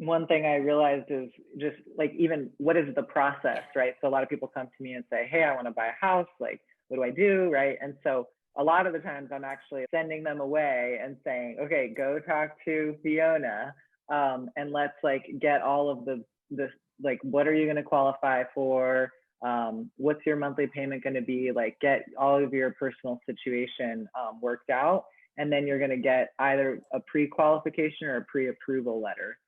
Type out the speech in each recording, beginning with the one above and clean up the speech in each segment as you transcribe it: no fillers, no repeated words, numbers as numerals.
one thing I realized is just like, even what is the process, right? So a lot of people come to me and say, hey, I want to buy a house. Like, what do I do, right? And so a lot of the times I'm actually sending them away and saying, okay, go talk to Fiona, and let's like get all of this, like, what are you going to qualify for? What's your monthly payment going to be? Like, get all of your personal situation worked out. And then you're going to get either a pre-qualification or a pre-approval letter.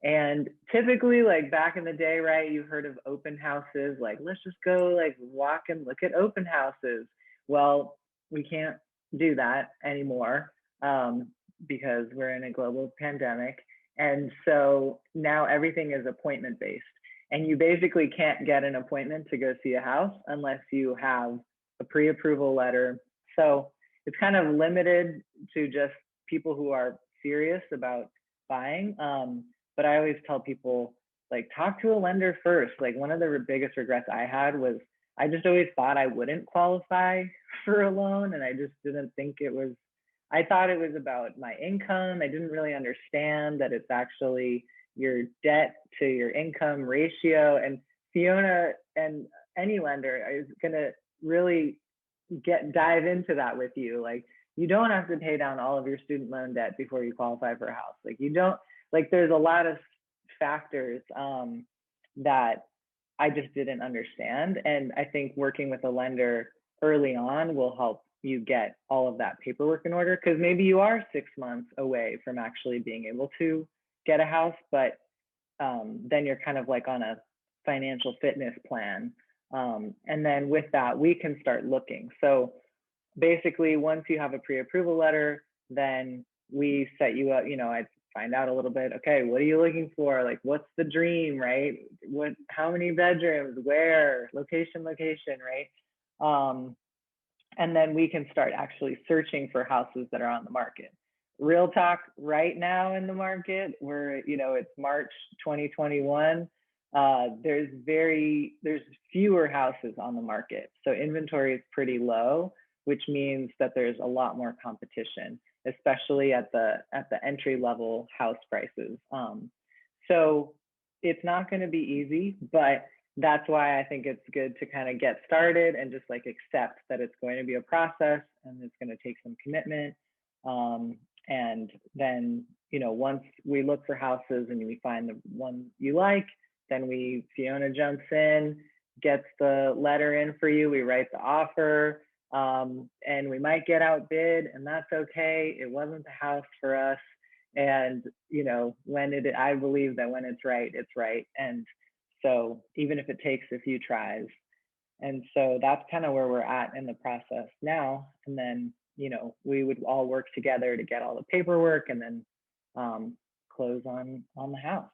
And typically, like back in the day, right, you've heard of open houses, like, let's just go like walk and look at open houses. Well, we can't do that anymore because we're in a global pandemic. And so now everything is appointment based. And you basically can't get an appointment to go see a house unless you have a pre-approval letter. So it's kind of limited to just people who are serious about buying. But I always tell people, like, talk to a lender first. Like, one of the biggest regrets I had was I just always thought I wouldn't qualify for a loan. And I just didn't think it was, I thought it was about my income. I didn't really understand that it's actually your debt to your income ratio. And Fiona and any lender is going to really dive into that with you. Like, you don't have to pay down all of your student loan debt before you qualify for a house. Like, you don't, like, there's a lot of factors that I just didn't understand. And I think working with a lender early on will help you get all of that paperwork in order, because maybe you are 6 months away from actually being able to get a house, but then you're kind of like on a financial fitness plan. And then with that, we can start looking. So basically, once you have a pre-approval letter, then we set you up, you know, I find out a little bit, okay, what are you looking for? Like, what's the dream, right? How many bedrooms, where, location, right? And then we can start actually searching for houses that are on the market. Real talk, right now in the market, it's March 2021. There's fewer houses on the market. So inventory is pretty low, which means that there's a lot more competition, especially at the entry level house prices. So it's not going to be easy, but that's why I think it's good to kind of get started and just like accept that it's going to be a process and it's going to take some commitment. And then, once we look for houses and we find the one you like, then Fiona jumps in, gets the letter in for you. We write the offer, and we might get outbid, and that's okay. It wasn't the house for us. And, I believe that when it's right, it's right. And so even if it takes a few tries. And so that's kind of where we're at in the process now. And then, we would all work together to get all the paperwork and then close on the house.